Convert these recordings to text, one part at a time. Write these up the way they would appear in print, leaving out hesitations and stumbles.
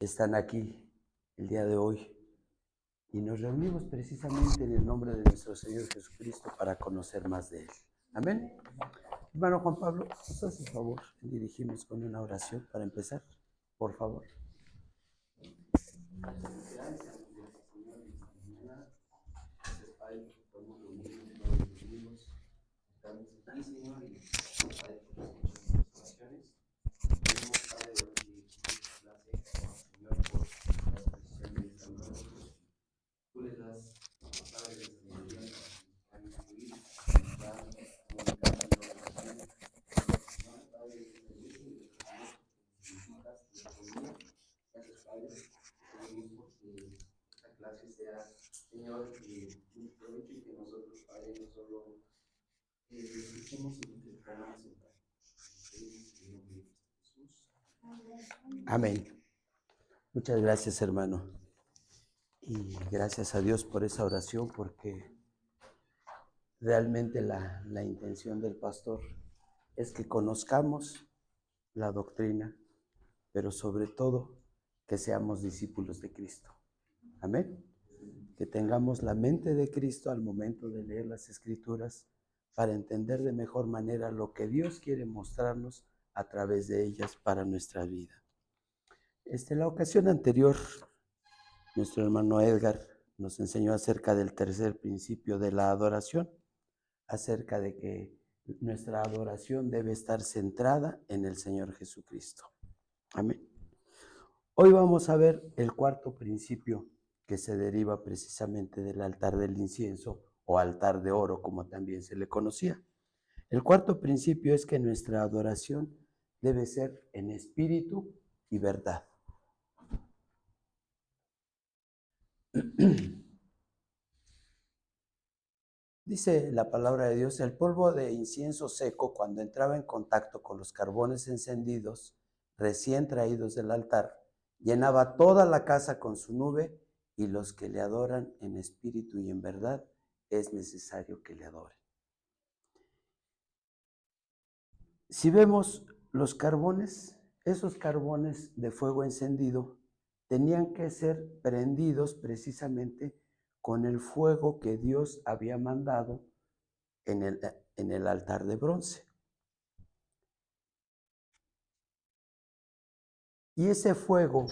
están aquí el día de hoy y nos reunimos precisamente en el nombre de nuestro Señor Jesucristo para conocer más de Él. Amén. Hermano Juan Pablo, ¿nos hace el favor de dirigirnos con una oración para empezar? Por favor. Gracias, Señor, en esta mañana. Gracias, Padre, que podemos reunirnos todos los domingos. Estamos aquí, Señor, y Padre, por las oraciones. Pedimos, Padre, de dirigir clase, Señor, por la expresión de esta nueva. Tú les das, Padre, de sabiduría para instruir, para comunicar la oración. Señor, Padre, de servicio y de crecimiento que significas y economía. Gracias, Padre. Pedimos porque esta clase sea, Señor, muy provecho y que nosotros, Padre, no solo escuchemos, sino que pongamos en práctica. Pedimos en el nombre de Cristo Jesús. Amén. Muchas gracias, hermano. Y gracias a Dios por esa oración, porque realmente la intención del pastor es que conozcamos la doctrina, pero sobre todo que seamos discípulos de Cristo. Amén. Que tengamos la mente de Cristo al momento de leer las Escrituras para entender de mejor manera lo que Dios quiere mostrarnos a través de ellas para nuestra vida. La ocasión anterior, nuestro hermano Edgar nos enseñó acerca del tercer principio de la adoración, acerca de que nuestra adoración debe estar centrada en el Señor Jesucristo. Amén. Hoy vamos a ver el cuarto principio que se deriva precisamente del altar del incienso o altar de oro, como también se le conocía. El cuarto principio es que nuestra adoración debe ser en espíritu y verdad. Dice la palabra de Dios, el polvo de incienso seco, cuando entraba en contacto con los carbones encendidos, recién traídos del altar, llenaba toda la casa con su nube, y los que le adoran en espíritu y en verdad, es necesario que le adoren. Si vemos los carbones, esos carbones de fuego encendido, tenían que ser prendidos precisamente con el fuego que Dios había mandado en el altar de bronce. Y ese fuego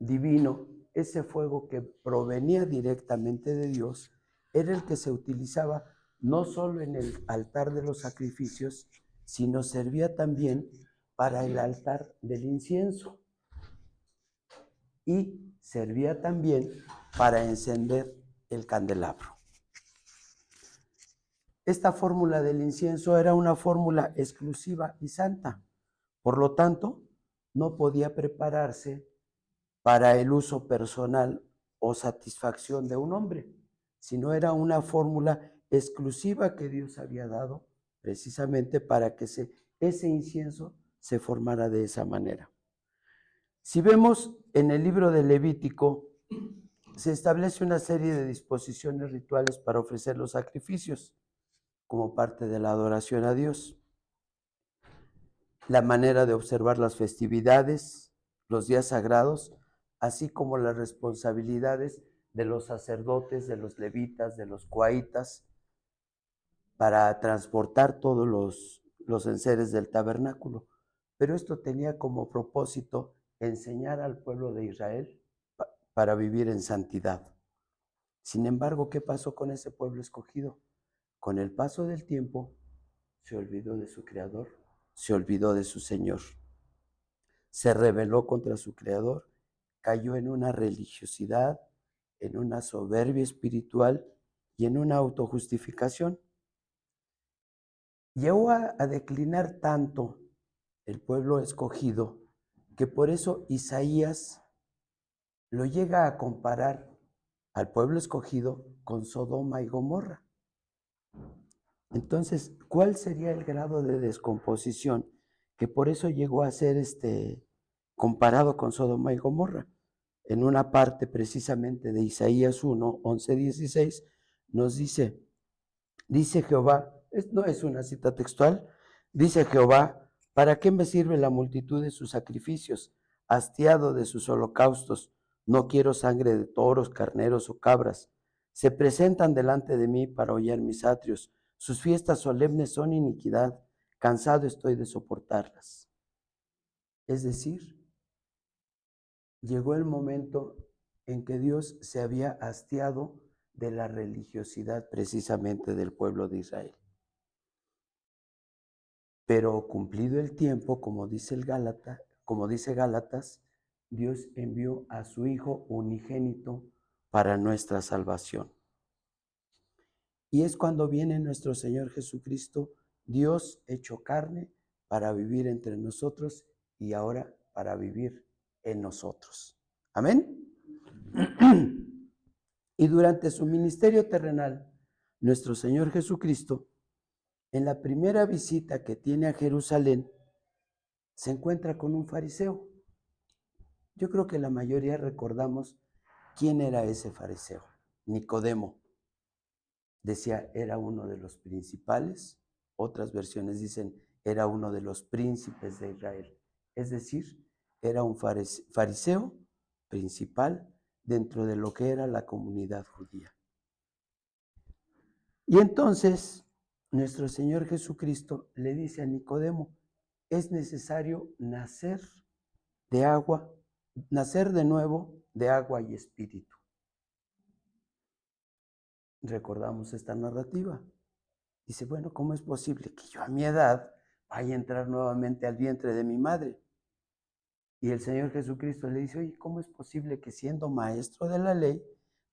divino, ese fuego que provenía directamente de Dios, era el que se utilizaba no solo en el altar de los sacrificios, sino servía también para el altar del incienso. Y servía también para encender el candelabro. Esta fórmula del incienso era una fórmula exclusiva y santa. Por lo tanto, no podía prepararse para el uso personal o satisfacción de un hombre, sino era una fórmula exclusiva que Dios había dado precisamente para que ese incienso se formara de esa manera. Si vemos en el libro de Levítico, se establece una serie de disposiciones rituales para ofrecer los sacrificios como parte de la adoración a Dios. La manera de observar las festividades, los días sagrados, así como las responsabilidades de los sacerdotes, de los levitas, de los coaitas, para transportar todos los enseres del tabernáculo. Pero esto tenía como propósito enseñar al pueblo de Israel para vivir en santidad. Sin embargo, ¿qué pasó con ese pueblo escogido? Con el paso del tiempo, se olvidó de su Creador, se olvidó de su Señor. Se rebeló contra su Creador, cayó en una religiosidad, en una soberbia espiritual y en una autojustificación. Llegó a declinar tanto el pueblo escogido que por eso Isaías lo llega a comparar al pueblo escogido con Sodoma y Gomorra. Entonces, ¿cuál sería el grado de descomposición que por eso llegó a ser comparado con Sodoma y Gomorra? En una parte precisamente de Isaías 1, 11, 16, nos dice Jehová, no es una cita textual, dice Jehová, ¿para qué me sirve la multitud de sus sacrificios? hastiado de sus holocaustos. No quiero sangre de toros, carneros o cabras. Se presentan delante de mí para hollar mis atrios. Sus fiestas solemnes son iniquidad. Cansado estoy de soportarlas. Es decir, llegó el momento en que Dios se había hastiado de la religiosidad precisamente del pueblo de Israel. Pero cumplido el tiempo, como dice Gálatas, Dios envió a su Hijo unigénito para nuestra salvación. Y es cuando viene nuestro Señor Jesucristo, Dios hecho carne, para vivir entre nosotros y ahora para vivir en nosotros. Amén. Y durante su ministerio terrenal, nuestro Señor Jesucristo, en la primera visita que tiene a Jerusalén, se encuentra con un fariseo. Yo creo que la mayoría recordamos quién era ese fariseo. Nicodemo. Decía, era uno de los principales. Otras versiones dicen, era uno de los príncipes de Israel. Es decir, era un fariseo principal dentro de lo que era la comunidad judía. Y entonces, nuestro Señor Jesucristo le dice a Nicodemo, es necesario nacer de agua, nacer de nuevo de agua y espíritu. Recordamos esta narrativa. Dice, bueno, ¿cómo es posible que yo a mi edad vaya a entrar nuevamente al vientre de mi madre? Y el Señor Jesucristo le dice, oye, ¿cómo es posible que siendo maestro de la ley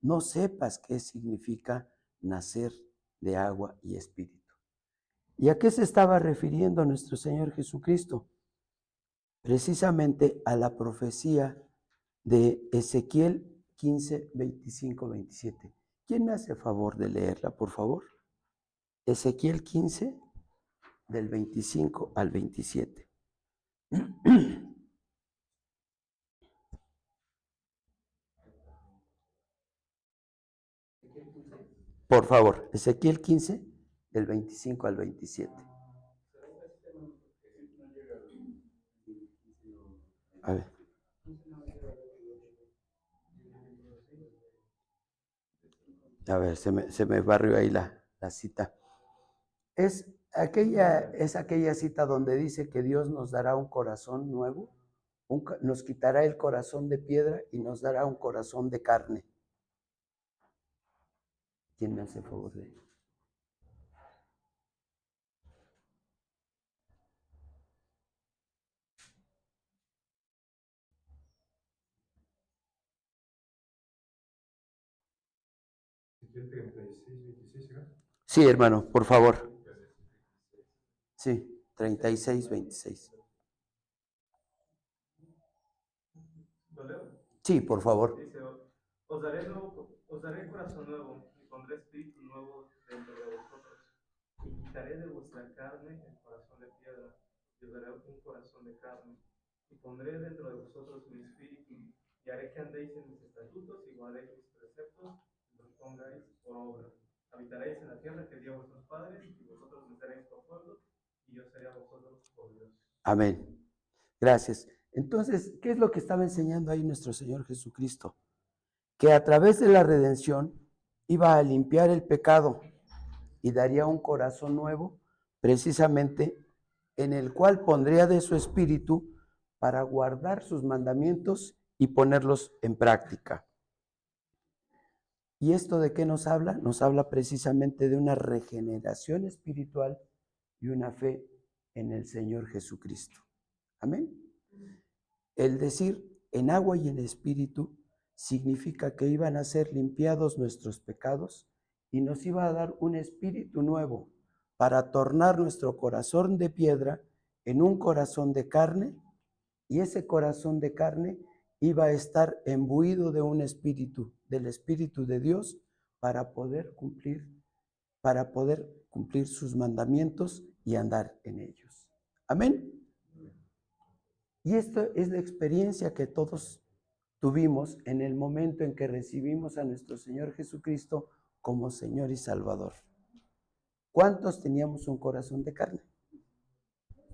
no sepas qué significa nacer de agua y espíritu? ¿Y a qué se estaba refiriendo nuestro Señor Jesucristo? Precisamente a la profecía de Ezequiel 15, 25, 27. ¿Quién me hace favor de leerla, por favor? Ezequiel 15, del 25 al 27. Por favor, Ezequiel 15, del 25 al 27. A ver. A ver, se me barrió ahí la cita. Es aquella cita donde dice que Dios nos dará un corazón nuevo, nos quitará el corazón de piedra y nos dará un corazón de carne. ¿Quién me hace favor de ello? Sí, hermano, por favor. Sí, 36, 26. ¿Lo leo? Sí, por favor. Dice, os daré corazón nuevo y pondré espíritu nuevo dentro de vosotros. Y quitaré de vuestra carne el corazón de piedra y os daré un corazón de carne. Y pondré dentro de vosotros mi espíritu y haré que andéis en mis estatutos y guardéis mis preceptos y los pongáis por obra. Habitaréis en la tierra que dio a vuestros padres y vosotros me seréis por pueblo y yo seré a vosotros por Dios. Amén. Gracias. Entonces, ¿qué es lo que estaba enseñando ahí nuestro Señor Jesucristo? Que a través de la redención iba a limpiar el pecado y daría un corazón nuevo, precisamente en el cual pondría de su espíritu para guardar sus mandamientos y ponerlos en práctica. ¿Y esto de qué nos habla? Nos habla precisamente de una regeneración espiritual y una fe en el Señor Jesucristo. Amén. El decir en agua y en espíritu significa que iban a ser limpiados nuestros pecados y nos iba a dar un espíritu nuevo para tornar nuestro corazón de piedra en un corazón de carne, y ese corazón de carne iba a estar imbuido de un espíritu, del Espíritu de Dios, para poder cumplir sus mandamientos y andar en ellos. Amén. Y esta es la experiencia que todos tuvimos en el momento en que recibimos a nuestro Señor Jesucristo como Señor y Salvador. ¿Cuántos teníamos un corazón de carne?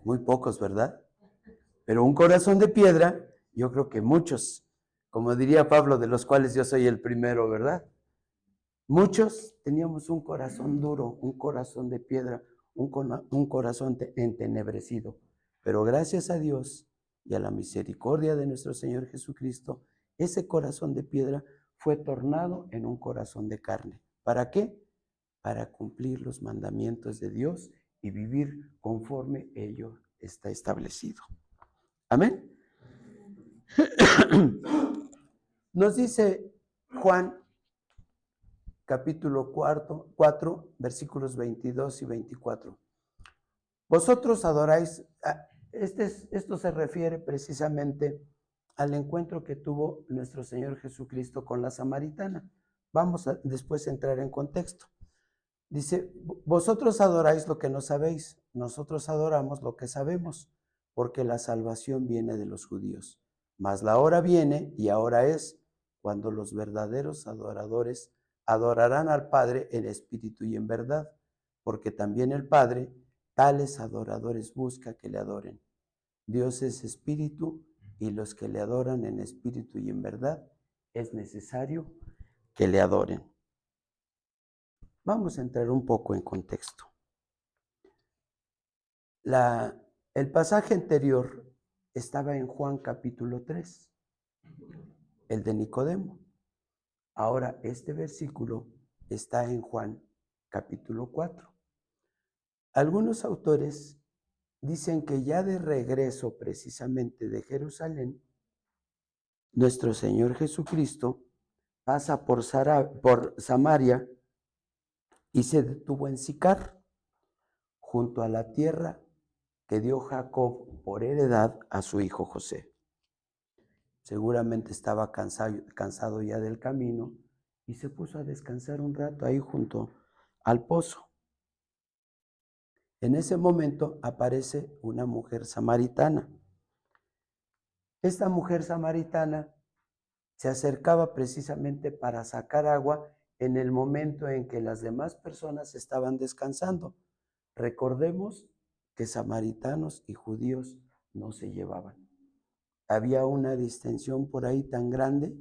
Muy pocos, ¿verdad? Pero un corazón de piedra Yo creo que muchos, como diría Pablo, de los cuales yo soy el primero, ¿verdad? Muchos teníamos un corazón duro, un corazón de piedra, un corazón entenebrecido. Pero gracias a Dios y a la misericordia de nuestro Señor Jesucristo, ese corazón de piedra fue tornado en un corazón de carne. ¿Para qué? Para cumplir los mandamientos de Dios y vivir conforme ello está establecido. Amén. Nos dice Juan capítulo 4, versículos 22 y 24. Vosotros adoráis, esto se refiere precisamente al encuentro que tuvo nuestro Señor Jesucristo con la samaritana. Vamos a después entrar en contexto. Dice, vosotros adoráis lo que no sabéis, nosotros adoramos lo que sabemos, porque la salvación viene de los judíos. Mas la hora viene, y ahora es, cuando los verdaderos adoradores adorarán al Padre en espíritu y en verdad, porque también el Padre tales adoradores busca que le adoren. Dios es espíritu, y los que le adoran en espíritu y en verdad, es necesario que le adoren. Vamos a entrar un poco en contexto. El pasaje anterior estaba en Juan capítulo 3, el de Nicodemo. Ahora este versículo está en Juan capítulo 4. Algunos autores dicen que ya de regreso precisamente de Jerusalén, nuestro Señor Jesucristo pasa por Samaria y se detuvo en Sicar, junto a la tierra que dio Jacob por heredad a su hijo José. Seguramente estaba cansado ya del camino y se puso a descansar un rato ahí junto al pozo. En ese momento aparece una mujer samaritana. Esta mujer samaritana se acercaba precisamente para sacar agua en el momento en que las demás personas estaban descansando. Recordemos que samaritanos y judíos no se llevaban. Había una distensión por ahí tan grande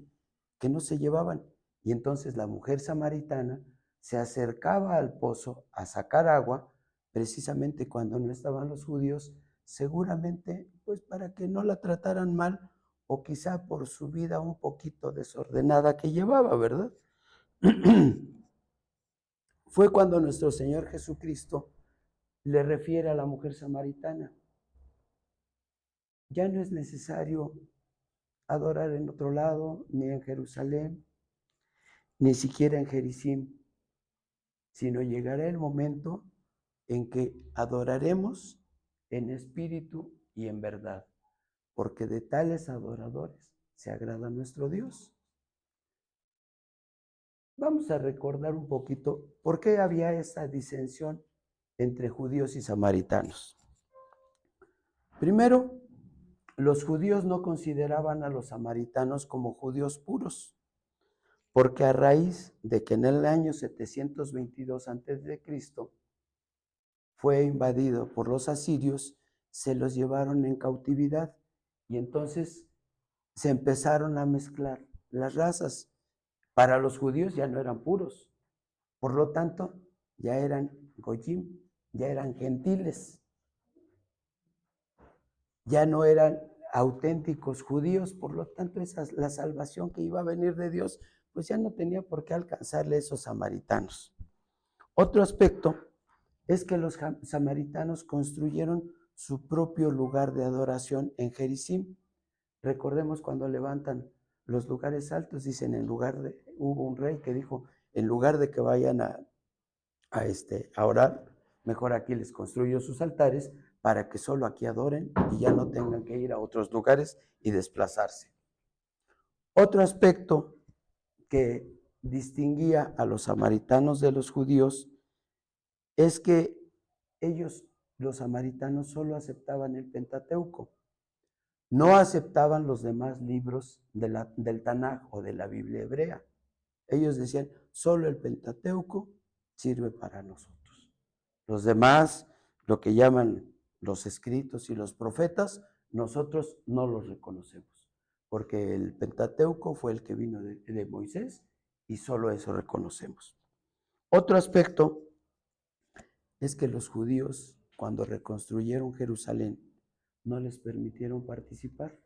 que no se llevaban. Y entonces la mujer samaritana se acercaba al pozo a sacar agua, precisamente cuando no estaban los judíos, seguramente pues para que no la trataran mal o quizá por su vida un poquito desordenada que llevaba, ¿verdad? Fue cuando nuestro Señor Jesucristo le refiere a la mujer samaritana: ya no es necesario adorar en otro lado, ni en Jerusalén, ni siquiera en Gerizim, sino llegará el momento en que adoraremos en espíritu y en verdad, porque de tales adoradores se agrada nuestro Dios. Vamos a recordar un poquito por qué había esa disensión entre judíos y samaritanos. Primero, los judíos no consideraban a los samaritanos como judíos puros, porque a raíz de que en el año 722 a.C. fue invadido por los asirios, se los llevaron en cautividad y entonces se empezaron a mezclar las razas. Para los judíos ya no eran puros, por lo tanto ya eran goyim, ya eran gentiles, ya no eran auténticos judíos, por lo tanto la salvación que iba a venir de Dios pues ya no tenía por qué alcanzarle a esos samaritanos. Otro aspecto es que los samaritanos construyeron su propio lugar de adoración en Gerizim. Recordemos cuando levantan los lugares altos, dicen hubo un rey que dijo, en lugar de que vayan a orar, mejor aquí les construyo sus altares para que solo aquí adoren y ya no tengan que ir a otros lugares y desplazarse. Otro aspecto que distinguía a los samaritanos de los judíos es que ellos, los samaritanos, solo aceptaban el Pentateuco. No aceptaban los demás libros del Tanaj o de la Biblia hebrea. Ellos decían, solo el Pentateuco sirve para nosotros. Los demás, lo que llaman los escritos y los profetas, nosotros no los reconocemos. porque el Pentateuco fue el que vino de Moisés y solo eso reconocemos. Otro aspecto es que los judíos, cuando reconstruyeron Jerusalén, no les permitieron participar.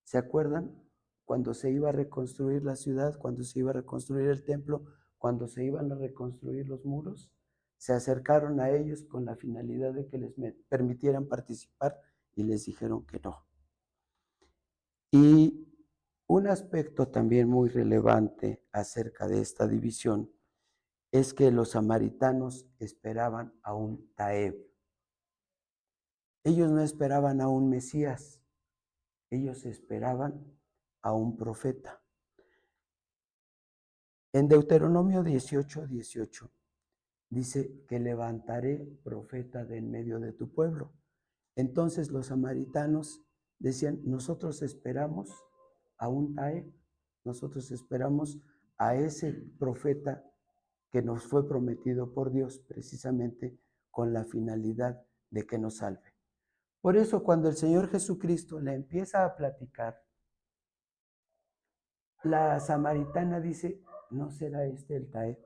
¿Se acuerdan? Cuando se iba a reconstruir la ciudad, cuando se iba a reconstruir el templo, cuando se iban a reconstruir los muros, se acercaron a ellos con la finalidad de que les permitieran participar y les dijeron que no. Y un aspecto también muy relevante acerca de esta división es que los samaritanos esperaban a un Taeb. Ellos no esperaban a un Mesías, ellos esperaban a un profeta. En Deuteronomio 18:18 dice que levantaré profeta de en medio de tu pueblo. Entonces los samaritanos decían, nosotros esperamos a un Taeb, nosotros esperamos a ese profeta que nos fue prometido por Dios precisamente con la finalidad de que nos salve. Por eso cuando el Señor Jesucristo le empieza a platicar, la samaritana dice, ¿no será este el Taeb?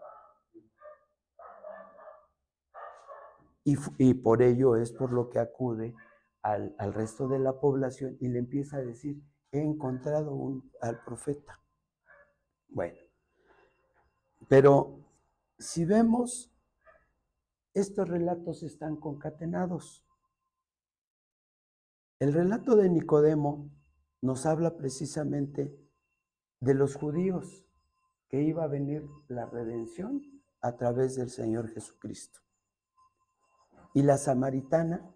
Y por ello es por lo que acude al resto de la población y le empieza a decir, he encontrado al profeta. Bueno, pero si vemos, estos relatos están concatenados. El relato de Nicodemo nos habla precisamente de los judíos, que iba a venir la redención a través del Señor Jesucristo. Y la samaritana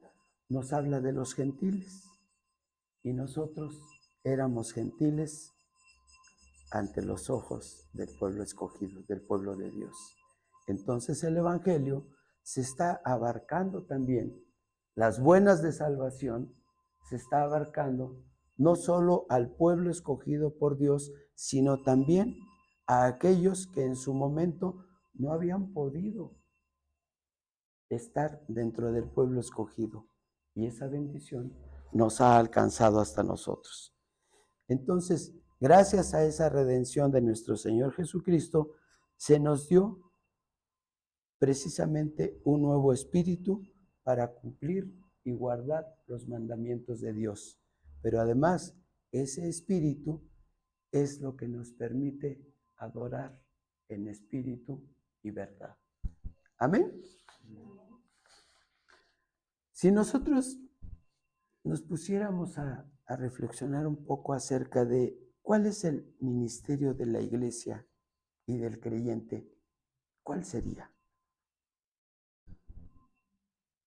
nos habla de los gentiles, y nosotros éramos gentiles ante los ojos del pueblo escogido, del pueblo de Dios. Entonces el Evangelio se está abarcando también, las buenas de salvación, se está abarcando no solo al pueblo escogido por Dios, sino también a aquellos que en su momento no habían podido estar dentro del pueblo escogido. Y esa bendición nos ha alcanzado hasta nosotros. Entonces, gracias a esa redención de nuestro Señor Jesucristo, se nos dio precisamente un nuevo espíritu para cumplir y guardar los mandamientos de Dios. Pero además, ese espíritu es lo que nos permite adorar en espíritu y verdad. Amén. Si nosotros nos pusiéramos a reflexionar un poco acerca de cuál es el ministerio de la iglesia y del creyente, ¿cuál sería?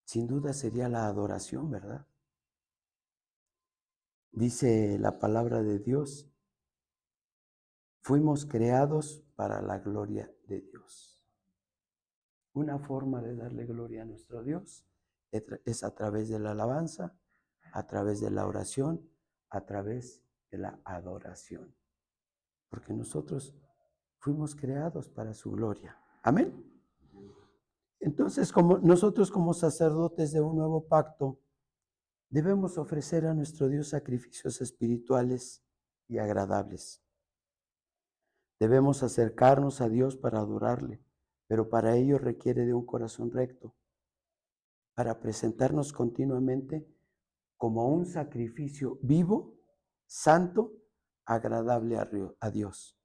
Sin duda sería la adoración, ¿verdad? Dice la palabra de Dios, fuimos creados para la gloria de Dios. Una forma de darle gloria a nuestro Dios es a través de la alabanza, a través de la oración, a través de la adoración. Porque nosotros fuimos creados para su gloria. Amén. Entonces, nosotros como sacerdotes de un nuevo pacto, debemos ofrecer a nuestro Dios sacrificios espirituales y agradables. Debemos acercarnos a Dios para adorarle, pero para ello requiere de un corazón recto, para presentarnos continuamente como un sacrificio vivo, santo, agradable a Dios.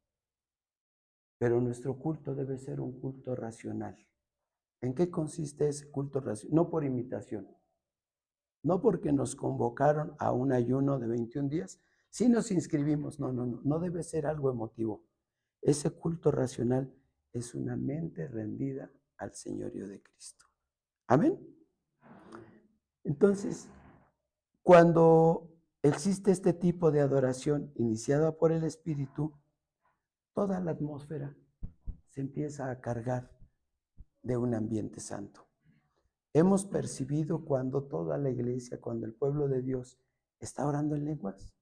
Pero nuestro culto debe ser un culto racional. ¿En qué consiste ese culto racional? No por imitación, no porque nos convocaron a un ayuno de 21 días, sí nos inscribimos, no debe ser algo emotivo. Ese culto racional es una mente rendida al señorío de Cristo. Amén. Entonces, cuando existe este tipo de adoración iniciada por el Espíritu, toda la atmósfera se empieza a cargar de un ambiente santo. Hemos percibido cuando toda la iglesia, cuando el pueblo de Dios está orando en lenguas,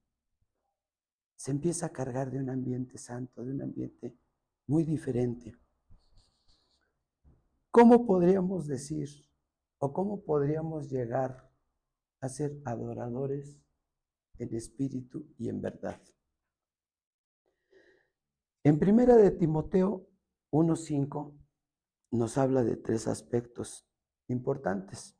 se empieza a cargar de un ambiente santo, de un ambiente muy diferente. ¿Cómo podríamos decir o cómo podríamos llegar a ser adoradores en espíritu y en verdad? En primera de Timoteo 1:5 nos habla de 3 aspectos importantes.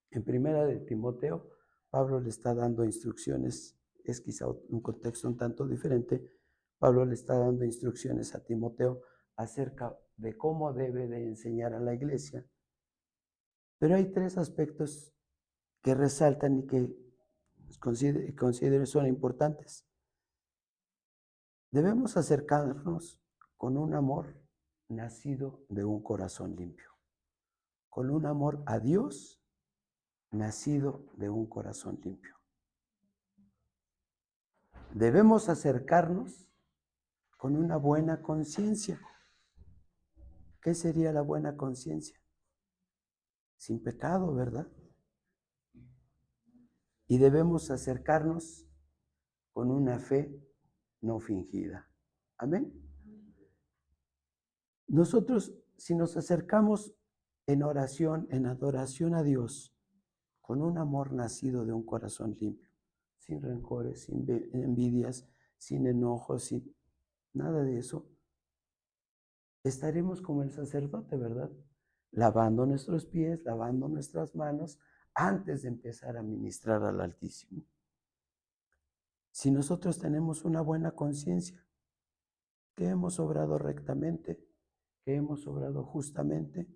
En primera de Timoteo, Pablo le está dando instrucciones, es quizá un contexto un tanto diferente. Pablo le está dando instrucciones a Timoteo acerca de cómo debe de enseñar a la iglesia. Pero hay 3 aspectos que resaltan y que considero son importantes. Debemos acercarnos con un amor nacido de un corazón limpio, con un amor a Dios nacido de un corazón limpio. Debemos acercarnos con una buena conciencia. ¿Qué sería la buena conciencia? Sin pecado, ¿verdad? Y debemos acercarnos con una fe no fingida. Amén. Nosotros, si nos acercamos en oración, en adoración a Dios, con un amor nacido de un corazón limpio, sin rencores, sin envidias, sin enojos, sin nada de eso, estaremos como el sacerdote, ¿verdad? Lavando nuestros pies, lavando nuestras manos, antes de empezar a ministrar al Altísimo. Si nosotros tenemos una buena conciencia, que hemos obrado rectamente, que hemos obrado justamente,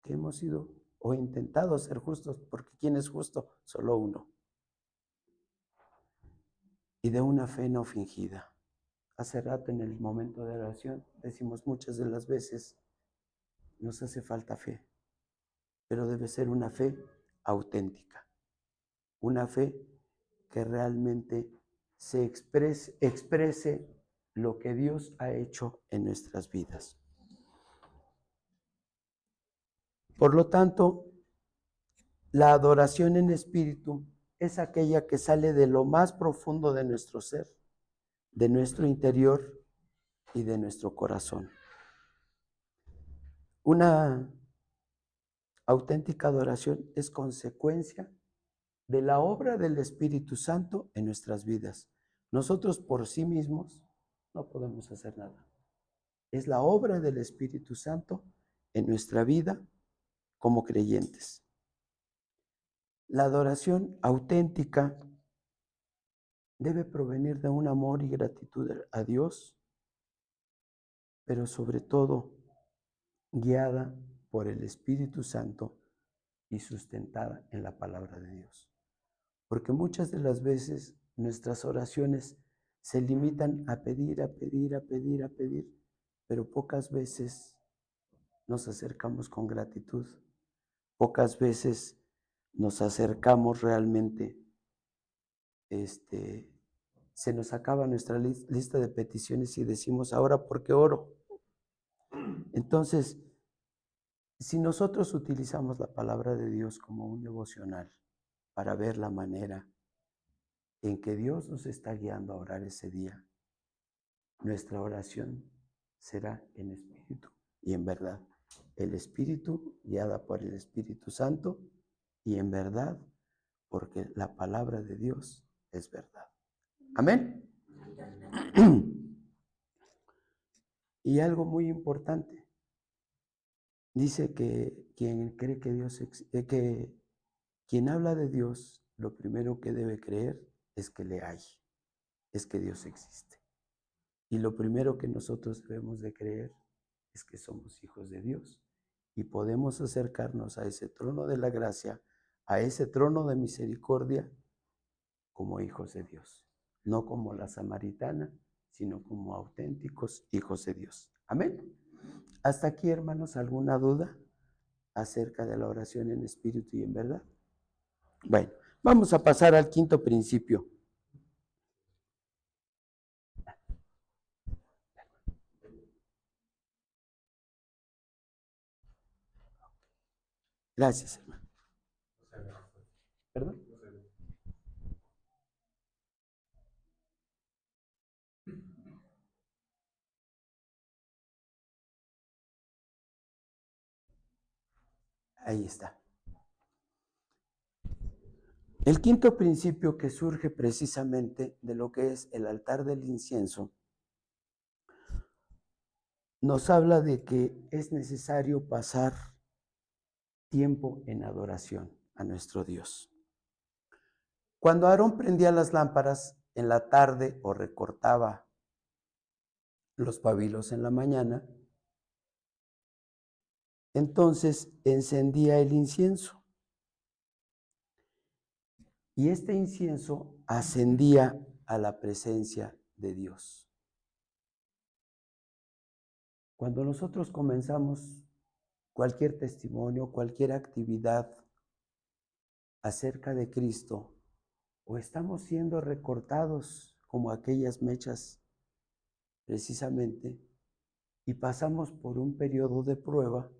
que hemos sido o intentado ser justos, porque ¿quién es justo? Solo uno. Y de una fe no fingida. Hace rato en el momento de oración decimos muchas de las veces, nos hace falta fe, pero debe ser una fe auténtica, una fe que realmente se exprese lo que Dios ha hecho en nuestras vidas. Por lo tanto, la adoración en espíritu es aquella que sale de lo más profundo de nuestro ser, de nuestro interior y de nuestro corazón. Una auténtica adoración es consecuencia de la obra del Espíritu Santo en nuestras vidas. Nosotros por sí mismos no podemos hacer nada. Es la obra del Espíritu Santo en nuestra vida como creyentes. La adoración auténtica debe provenir de un amor y gratitud a Dios, pero sobre todo guiada por el Espíritu Santo y sustentada en la palabra de Dios. Porque muchas de las veces nuestras oraciones se limitan a pedir, a pedir, a pedir, a pedir, pero pocas veces nos acercamos con gratitud. Pocas veces nos acercamos realmente, se nos acaba nuestra lista de peticiones y decimos, ahora, ¿por qué oro? Entonces, si nosotros utilizamos la palabra de Dios como un devocional para ver la manera en que Dios nos está guiando a orar ese día, nuestra oración será en espíritu y en verdad. El espíritu guiada por el Espíritu Santo y en verdad, porque la palabra de Dios es verdad. Amén. Y algo muy importante, dice que quien cree que quien habla de Dios, lo primero que debe creer es que le hay, es que Dios existe. Y lo primero que nosotros debemos de creer es que somos hijos de Dios y podemos acercarnos a ese trono de la gracia, a ese trono de misericordia, como hijos de Dios. No como la samaritana, sino como auténticos hijos de Dios. Amén. Hasta aquí, hermanos, ¿alguna duda acerca de la oración en espíritu y en verdad? Bueno, vamos a pasar al quinto principio. Gracias, hermano. ¿Perdón? Ahí está. El quinto principio que surge precisamente de lo que es el altar del incienso nos habla de que es necesario pasar tiempo en adoración a nuestro Dios. Cuando Aarón prendía las lámparas en la tarde o recortaba los pabilos en la mañana, entonces encendía el incienso. Y este incienso ascendía a la presencia de Dios. Cuando nosotros comenzamos cualquier testimonio, cualquier actividad acerca de Cristo, o estamos siendo recortados como aquellas mechas precisamente, y pasamos por un periodo de prueba,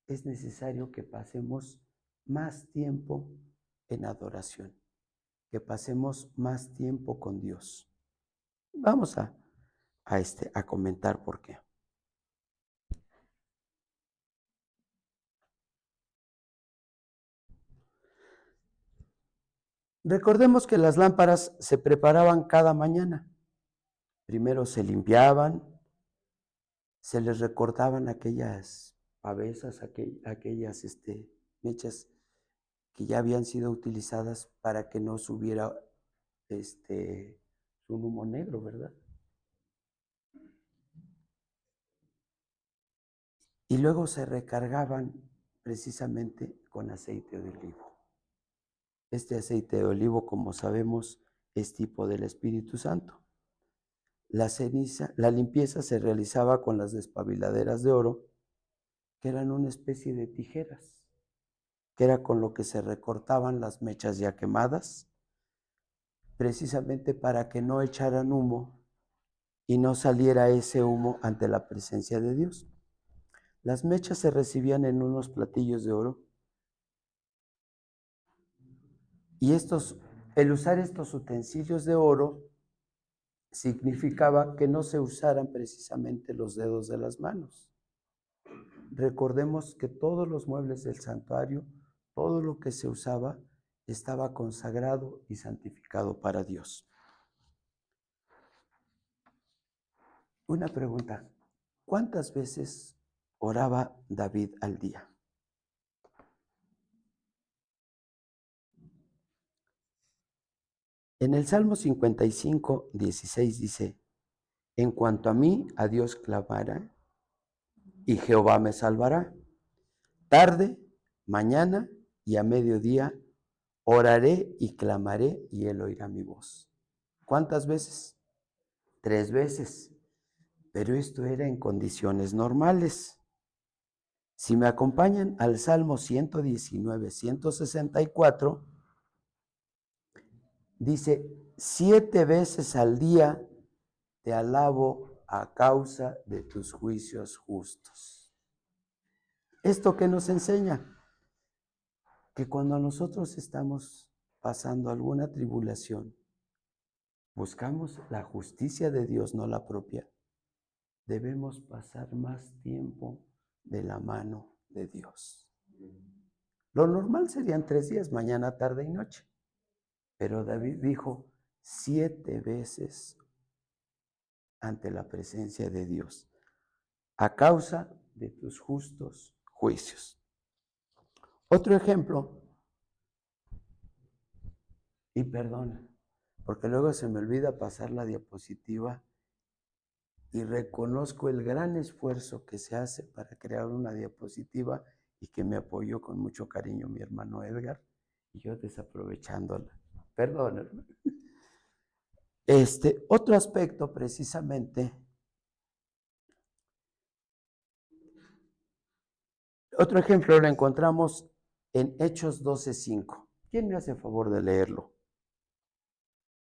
es necesario que pasemos más tiempo en adoración, que pasemos más tiempo con Dios. Vamos a comentar por qué. Recordemos que las lámparas se preparaban cada mañana. Primero se limpiaban, se les recortaban aquellas pavesas, aquellas mechas que ya habían sido utilizadas para que no subiera un humo negro, ¿verdad? Y luego se recargaban precisamente con aceite de olivo. Este aceite de olivo, como sabemos, es tipo del Espíritu Santo. La limpieza se realizaba con las despabiladeras de oro, que eran una especie de tijeras, que era con lo que se recortaban las mechas ya quemadas, precisamente para que no echaran humo y no saliera ese humo ante la presencia de Dios. Las mechas se recibían en unos platillos de oro y el usar estos utensilios de oro significaba que no se usaran precisamente los dedos de las manos. Recordemos que todos los muebles del santuario, todo lo que se usaba, estaba consagrado y santificado para Dios. Una pregunta, ¿cuántas veces oraba David al día? En el Salmo 55, 16 dice, en cuanto a mí, a Dios clamará y Jehová me salvará. Tarde, mañana y a mediodía oraré y clamaré y él oirá mi voz. ¿Cuántas veces? 3 veces. Pero esto era en condiciones normales. Si me acompañan al Salmo 119, 164, dice, 7 veces al día te alabo a causa de tus juicios justos. ¿Esto qué nos enseña? Que cuando nosotros estamos pasando alguna tribulación, buscamos la justicia de Dios, no la propia, debemos pasar más tiempo de la mano de Dios. Lo normal serían 3 días, mañana, tarde y noche. Pero David dijo 7 veces ante la presencia de Dios, a causa de tus justos juicios. Otro ejemplo, y perdona, porque luego se me olvida pasar la diapositiva y reconozco el gran esfuerzo que se hace para crear una diapositiva y que me apoyó con mucho cariño mi hermano Edgar y yo desaprovechándola. Perdónenme. Otro aspecto precisamente, otro ejemplo lo encontramos en Hechos 12:5. ¿Quién me hace favor de leerlo?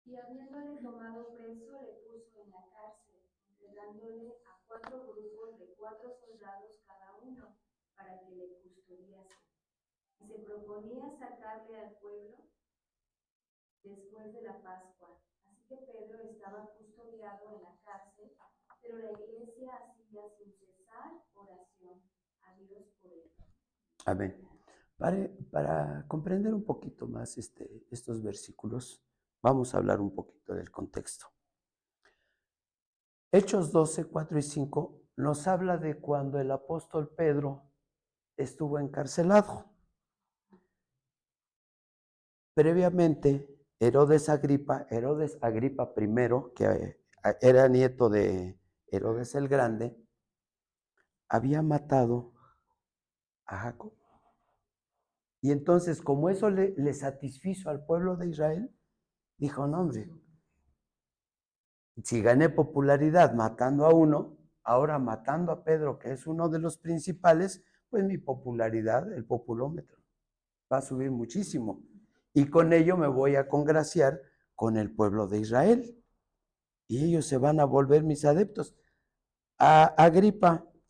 Y habiéndole tomado preso, le puso en la cárcel, entregándole a 4 grupos de 4 soldados cada uno, para que le custodiasen. Y se proponía sacarle al pueblo después de la Pascua. Así que Pedro estaba custodiado en la cárcel, pero la iglesia hacía sin cesar oración a Dios por él. Amén. Para comprender un poquito más estos versículos, vamos a hablar un poquito del contexto. Hechos 12, 4 y 5 nos habla de cuando el apóstol Pedro estuvo encarcelado. Previamente, Herodes Agripa I, que era nieto de Herodes el Grande, había matado a Jacob. Y entonces, como eso le satisfizo al pueblo de Israel, dijo, no, hombre, si gané popularidad matando a uno, ahora matando a Pedro, que es uno de los principales, pues mi popularidad, el populómetro, va a subir muchísimo. Y con ello me voy a congraciar con el pueblo de Israel. Y ellos se van a volver mis adeptos. A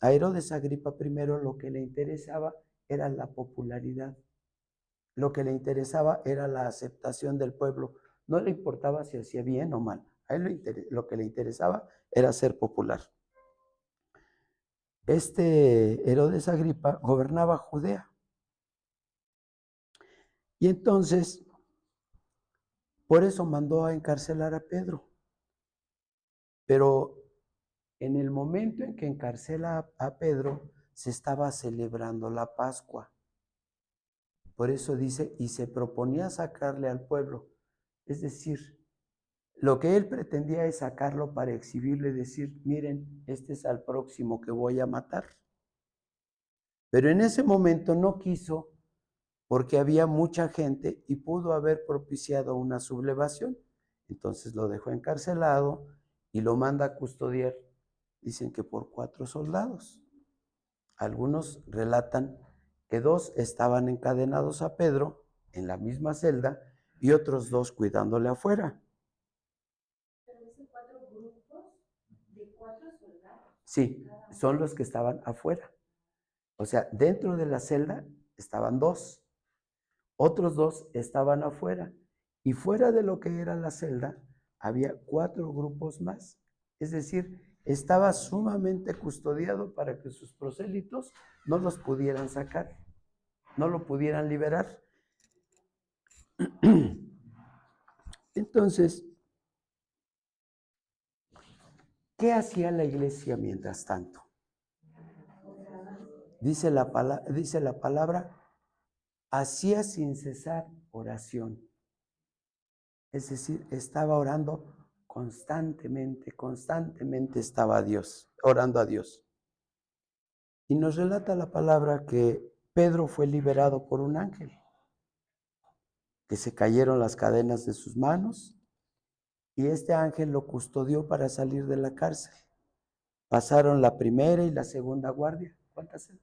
Herodes Agripa primero, lo que le interesaba era la popularidad. Lo que le interesaba era la aceptación del pueblo. No le importaba si hacía bien o mal. A él lo que le interesaba era ser popular. Herodes Agripa gobernaba Judea. Y entonces, por eso mandó a encarcelar a Pedro. Pero en el momento en que encarcela a Pedro, se estaba celebrando la Pascua. Por eso dice, y se proponía sacarle al pueblo. Es decir, lo que él pretendía es sacarlo para exhibirle y decir, miren, este es al próximo que voy a matar. Pero en ese momento no quiso porque había mucha gente y pudo haber propiciado una sublevación. Entonces lo dejó encarcelado y lo manda a custodiar, dicen que por 4 soldados. Algunos relatan que 2 estaban encadenados a Pedro en la misma celda y otros 2 cuidándole afuera. Pero dice 4 grupos de 4 soldados. Sí, son los que estaban afuera. O sea, dentro de la celda estaban 2, otros 2 estaban afuera. Y fuera de lo que era la celda, había 4 grupos más. Es decir, estaba sumamente custodiado para que sus prosélitos no los pudieran sacar, no lo pudieran liberar. Entonces, ¿qué hacía la iglesia mientras tanto? Dice la palabra, hacía sin cesar oración. Es decir, estaba orando constantemente estaba orando a Dios. Y nos relata la palabra que Pedro fue liberado por un ángel, que se cayeron las cadenas de sus manos y este ángel lo custodió para salir de la cárcel. Pasaron la primera y la segunda guardia. ¿Cuántas eran?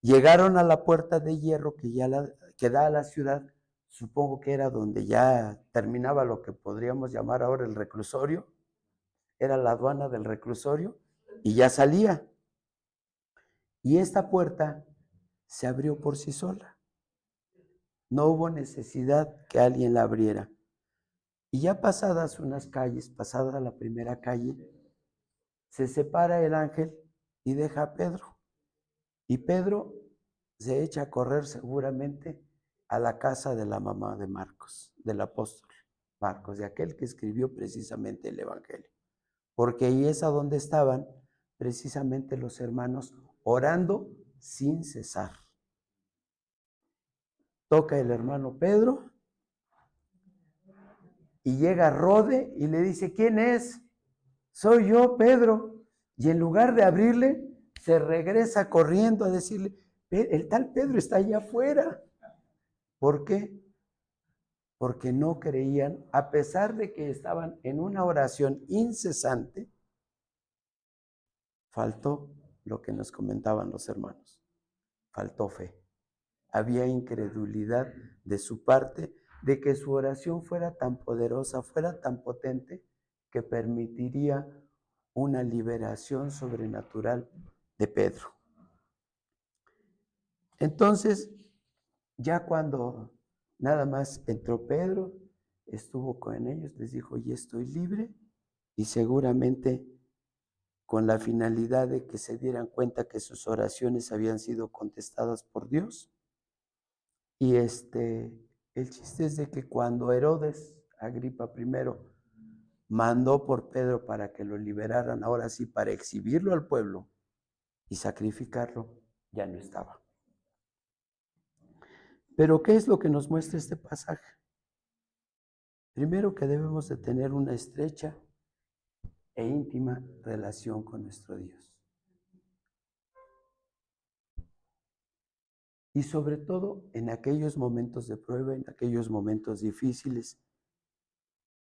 Llegaron a la puerta de hierro que da a la ciudad, supongo que era donde ya terminaba lo que podríamos llamar ahora el reclusorio, era la aduana del reclusorio, y ya salía. Y esta puerta se abrió por sí sola. No hubo necesidad que alguien la abriera. Y ya pasadas unas calles, pasada la primera calle, se separa el ángel y deja a Pedro. Y Pedro se echa a correr seguramente a la casa de la mamá de Marcos, del apóstol Marcos, de aquel que escribió precisamente el Evangelio. Porque ahí es a donde estaban precisamente los hermanos orando sin cesar. Toca el hermano Pedro y llega Rode y le dice, ¿quién es? Soy yo, Pedro. Y en lugar de abrirle, se regresa corriendo a decirle, el tal Pedro está allá afuera. ¿Por qué? Porque no creían, a pesar de que estaban en una oración incesante, faltó lo que nos comentaban los hermanos, faltó fe. Había incredulidad de su parte de que su oración fuera tan poderosa, fuera tan potente, que permitiría una liberación sobrenatural de Pedro. Entonces, ya cuando nada más entró Pedro, estuvo con ellos, les dijo, ya estoy libre, y seguramente con la finalidad de que se dieran cuenta que sus oraciones habían sido contestadas por Dios. Y el chiste es de que cuando Herodes Agripa I mandó por Pedro para que lo liberaran, ahora sí, para exhibirlo al pueblo y sacrificarlo, ya no estaba. Pero ¿qué es lo que nos muestra este pasaje? Primero, que debemos de tener una estrecha e íntima relación con nuestro Dios. Y sobre todo en aquellos momentos de prueba, en aquellos momentos difíciles,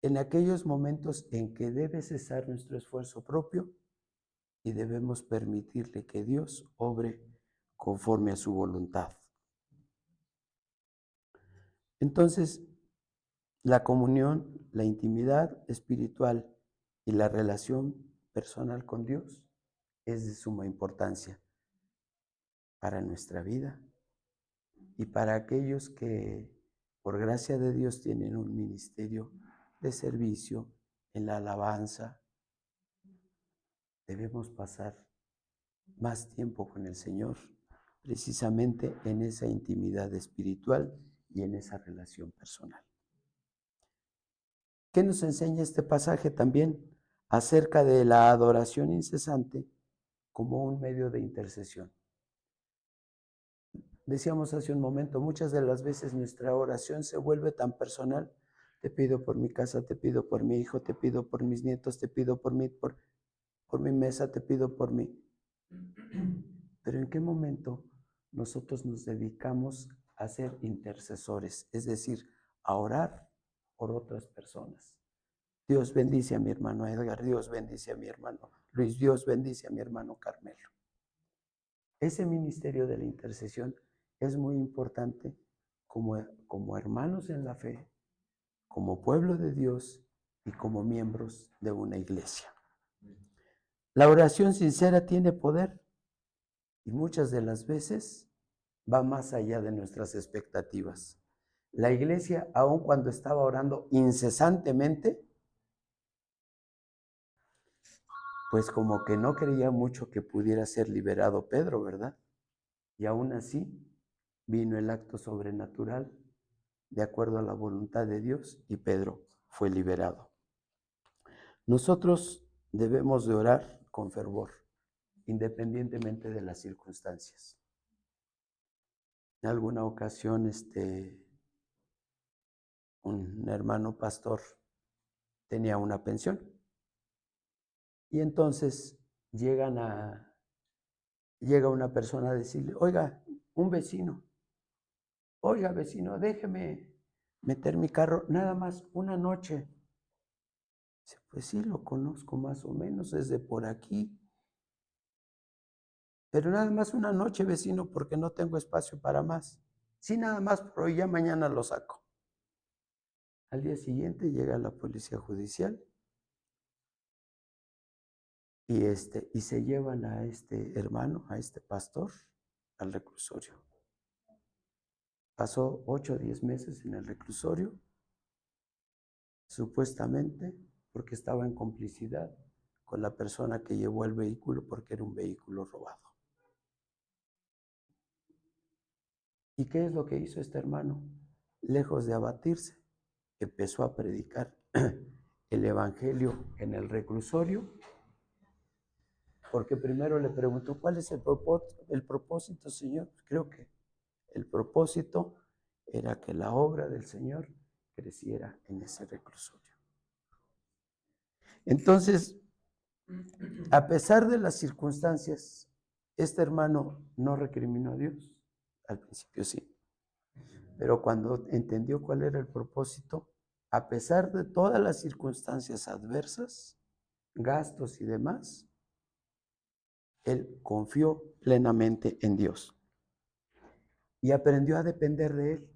en aquellos momentos en que debe cesar nuestro esfuerzo propio y debemos permitirle que Dios obre conforme a su voluntad. Entonces, la comunión, la intimidad espiritual y la relación personal con Dios es de suma importancia para nuestra vida y para aquellos que por gracia de Dios tienen un ministerio de servicio en la alabanza. Debemos pasar más tiempo con el Señor, precisamente en esa intimidad espiritual y en esa relación personal. ¿Qué nos enseña este pasaje también? Acerca de la adoración incesante como un medio de intercesión. Decíamos hace un momento, muchas de las veces nuestra oración se vuelve tan personal. Te pido por mi casa, te pido por mi hijo, te pido por mis nietos, te pido por mi mesa, te pido por mí. Pero ¿en qué momento nosotros nos dedicamos a ser intercesores? Es decir, a orar por otras personas. Dios bendice a mi hermano Edgar, Dios bendice a mi hermano Luis, Dios bendice a mi hermano Carmelo. Ese ministerio de la intercesión es muy importante como hermanos en la fe, como pueblo de Dios y como miembros de una iglesia. La oración sincera tiene poder y muchas de las veces va más allá de nuestras expectativas. La iglesia, aun cuando estaba orando incesantemente, pues como que no creía mucho que pudiera ser liberado Pedro, ¿verdad? Y aún así vino el acto sobrenatural de acuerdo a la voluntad de Dios y Pedro fue liberado. Nosotros debemos de orar con fervor, independientemente de las circunstancias. En alguna ocasión, un hermano pastor tenía una pensión y entonces llega una persona a decirle, oiga, vecino, déjeme meter mi carro nada más una noche. Dice, pues sí, lo conozco más o menos, es de por aquí. Pero nada más una noche, vecino, porque no tengo espacio para más. Sí, nada más, pero ya mañana lo saco. Al día siguiente llega la policía judicial y se llevan a este hermano, a este pastor, al reclusorio. Pasó 8 o 10 meses en el reclusorio, supuestamente porque estaba en complicidad con la persona que llevó el vehículo porque era un vehículo robado. ¿Y qué es lo que hizo este hermano? Lejos de abatirse, empezó a predicar el evangelio en el reclusorio, porque primero le preguntó, ¿cuál es el propósito, Señor? Creo que el propósito era que la obra del Señor creciera en ese reclusorio. Entonces, a pesar de las circunstancias, este hermano no recriminó a Dios. Al principio sí. Pero cuando entendió cuál era el propósito, a pesar de todas las circunstancias adversas, gastos y demás, él confió plenamente en Dios y aprendió a depender de él.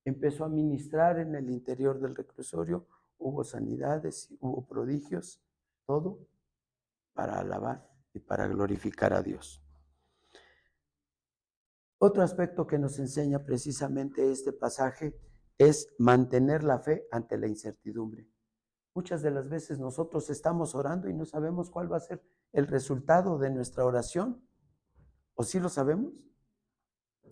Empezó a ministrar en el interior del reclusorio, hubo sanidades, hubo prodigios, todo para alabar y para glorificar a Dios. Otro aspecto que nos enseña precisamente este pasaje es mantener la fe ante la incertidumbre. Muchas de las veces nosotros estamos orando y no sabemos cuál va a ser el resultado de nuestra oración. ¿O sí lo sabemos?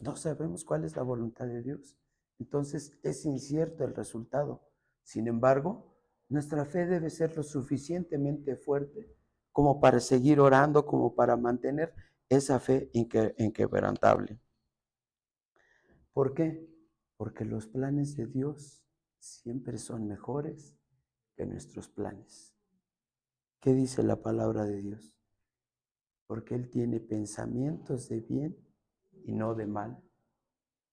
No sabemos cuál es la voluntad de Dios. Entonces es incierto el resultado. Sin embargo, Nuestra fe debe ser lo suficientemente fuerte como para seguir orando, como para mantener esa fe inquebrantable. ¿Por qué? Porque los planes de Dios siempre son mejores que nuestros planes. ¿Qué dice la palabra de Dios? Porque Él tiene pensamientos de bien y no de mal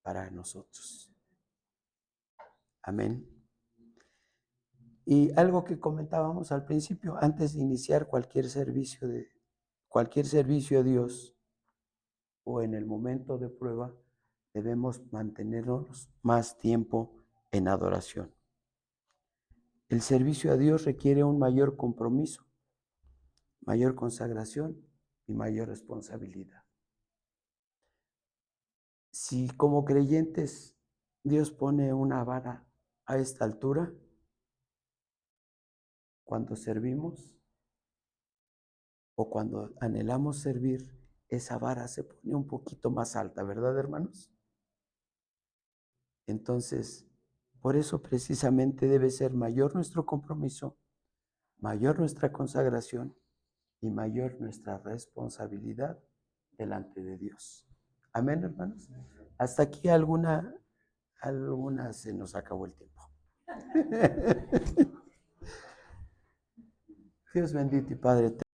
para nosotros. Amén. Y algo que comentábamos al principio, antes de iniciar cualquier servicio a Dios o en el momento de prueba, debemos mantenernos más tiempo en adoración. El servicio a Dios requiere un mayor compromiso, mayor consagración y mayor responsabilidad. Si como creyentes Dios pone una vara a esta altura, cuando servimos o cuando anhelamos servir, esa vara se pone un poquito más alta, ¿verdad, hermanos? Entonces, por eso precisamente debe ser mayor nuestro compromiso, mayor nuestra consagración y mayor nuestra responsabilidad delante de Dios. Amén, hermanos. Hasta aquí alguna se nos acabó el tiempo. Dios bendito y Padre.